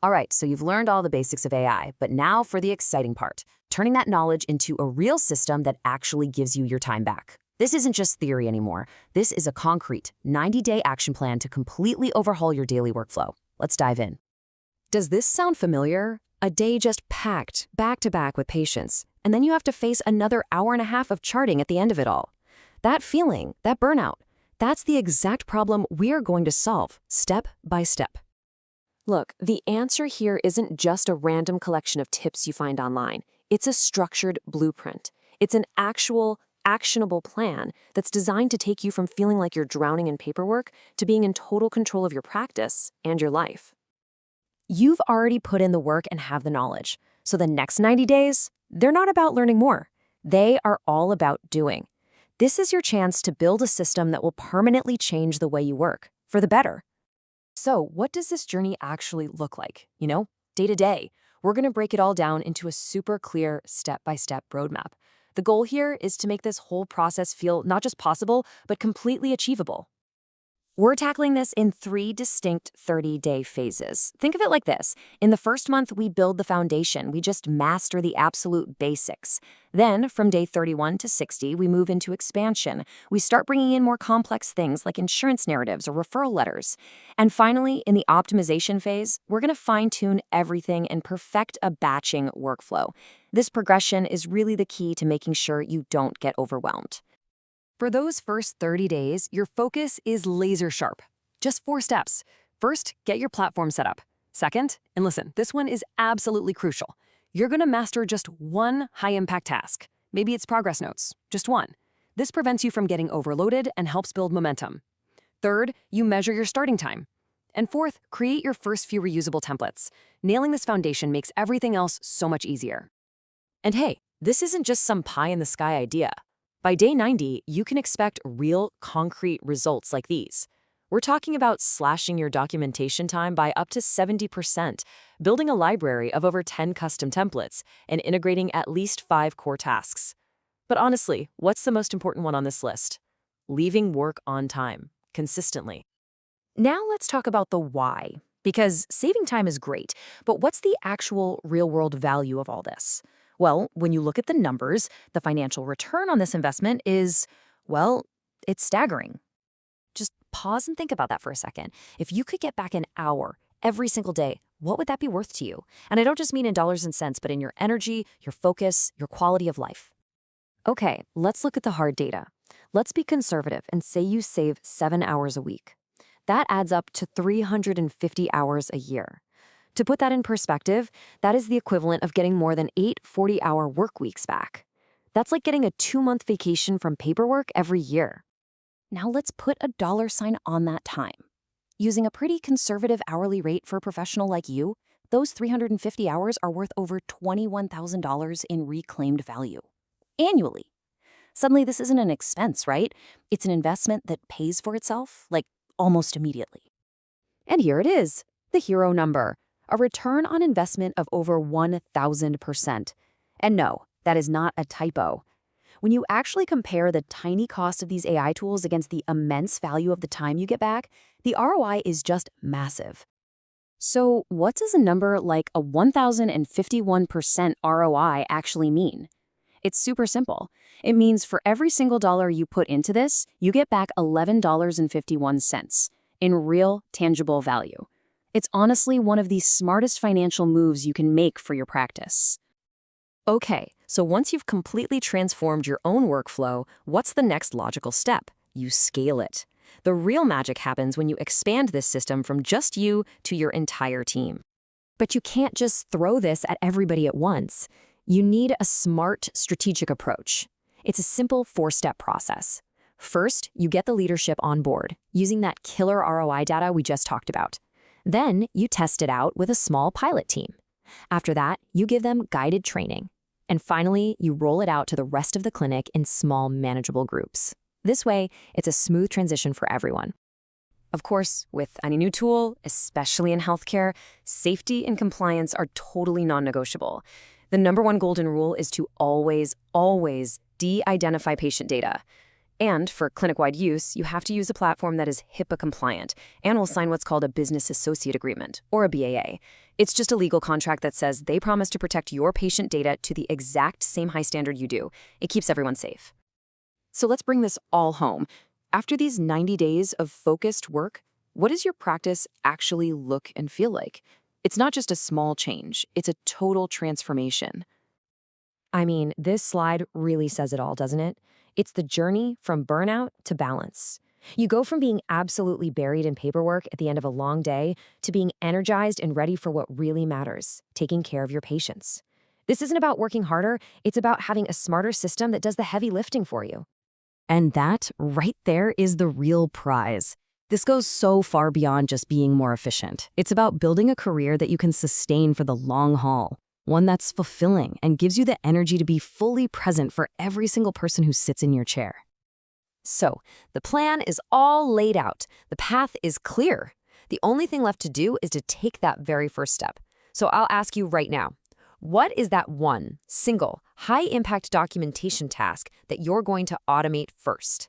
All right, so you've learned all the basics of AI, but now for the exciting part, turning that knowledge into a real system that actually gives you your time back. This isn't just theory anymore. This is a concrete 90-day action plan to completely overhaul your daily workflow. Let's dive in. Does this sound familiar? A day just packed, back-to-back with patients, and then you have to face another hour and a half of charting at the end of it all. That feeling, that burnout, that's the exact problem we are going to solve, step by step. Look, the answer here isn't just a random collection of tips you find online. It's a structured blueprint. It's an actual, actionable plan that's designed to take you from feeling like you're drowning in paperwork to being in total control of your practice and your life. You've already put in the work and have the knowledge. So the next 90 days, they're not about learning more. They are all about doing. This is your chance to build a system that will permanently change the way you work, for the better. So what does this journey actually look like? Day to day. We're going to break it all down into a super clear step-by-step roadmap. The goal here is to make this whole process feel not just possible, but completely achievable. We're tackling this in 3 distinct 30-day phases. Think of it like this. In the first month, we build the foundation. We just master the absolute basics. Then, from day 31 to 60, we move into expansion. We start bringing in more complex things like insurance narratives or referral letters. And finally, in the optimization phase, we're going to fine-tune everything and perfect a batching workflow. This progression is really the key to making sure you don't get overwhelmed. For those first 30 days, your focus is laser sharp. Just 4 steps. First, get your platform set up. Second, and listen, this one is absolutely crucial. You're going to master just one high-impact task. Maybe it's progress notes, just one. This prevents you from getting overloaded and helps build momentum. Third, you measure your starting time. And fourth, create your first few reusable templates. Nailing this foundation makes everything else so much easier. And hey, this isn't just some pie-in-the-sky idea. By day 90, you can expect real, concrete results like these. We're talking about slashing your documentation time by up to 70%, building a library of over 10 custom templates, and integrating at least 5 core tasks. But honestly, what's the most important one on this list? Leaving work on time, consistently. Now let's talk about the why, because saving time is great, but what's the actual real-world value of all this? Well, when you look at the numbers, the financial return on this investment is, well, it's staggering. Just pause and think about that for a second. If you could get back an hour every single day, what would that be worth to you? And I don't just mean in dollars and cents, but in your energy, your focus, your quality of life. Okay, let's look at the hard data. Let's be conservative and say you save 7 hours a week. That adds up to 350 hours a year. To put that in perspective, that is the equivalent of getting more than 8 40-hour work weeks back. That's like getting a 2-month vacation from paperwork every year. Now let's put a dollar sign on that time. Using a pretty conservative hourly rate for a professional like you, those 350 hours are worth over $21,000 in reclaimed value. Annually. Suddenly, this isn't an expense, right? It's an investment that pays for itself, like almost immediately. And here it is, the hero number. A return on investment of over 1,000%. And no, that is not a typo. When you actually compare the tiny cost of these AI tools against the immense value of the time you get back, the ROI is just massive. So what does a number like a 1,051% ROI actually mean? It's super simple. It means for every single dollar you put into this, you get back $11.51 in real, tangible value. It's honestly one of the smartest financial moves you can make for your practice. Okay, so once you've completely transformed your own workflow, what's the next logical step? You scale it. The real magic happens when you expand this system from just you to your entire team. But you can't just throw this at everybody at once. You need a smart, strategic approach. It's a simple 4-step process. First, you get the leadership on board, using that killer ROI data we just talked about. Then, you test it out with a small pilot team. After that, you give them guided training. And finally, you roll it out to the rest of the clinic in small, manageable groups. This way, it's a smooth transition for everyone. Of course, with any new tool, especially in healthcare, safety and compliance are totally non-negotiable. The #1 golden rule is to always de-identify patient data. And for clinic-wide use, you have to use a platform that is HIPAA compliant and will sign what's called a Business Associate Agreement, or a BAA. It's just a legal contract that says they promise to protect your patient data to the exact same high standard you do. It keeps everyone safe. So let's bring this all home. After these 90 days of focused work, what does your practice actually look and feel like? It's not just a small change, it's a total transformation. I mean, this slide really says it all, doesn't it? It's the journey from burnout to balance. You go from being absolutely buried in paperwork at the end of a long day to being energized and ready for what really matters, taking care of your patients. This isn't about working harder, it's about having a smarter system that does the heavy lifting for you. And that, right there, is the real prize. This goes so far beyond just being more efficient. It's about building a career that you can sustain for the long haul. One that's fulfilling and gives you the energy to be fully present for every single person who sits in your chair. So, the plan is all laid out. The path is clear. The only thing left to do is to take that very first step. So I'll ask you right now, what is that one single high-impact documentation task that you're going to automate first?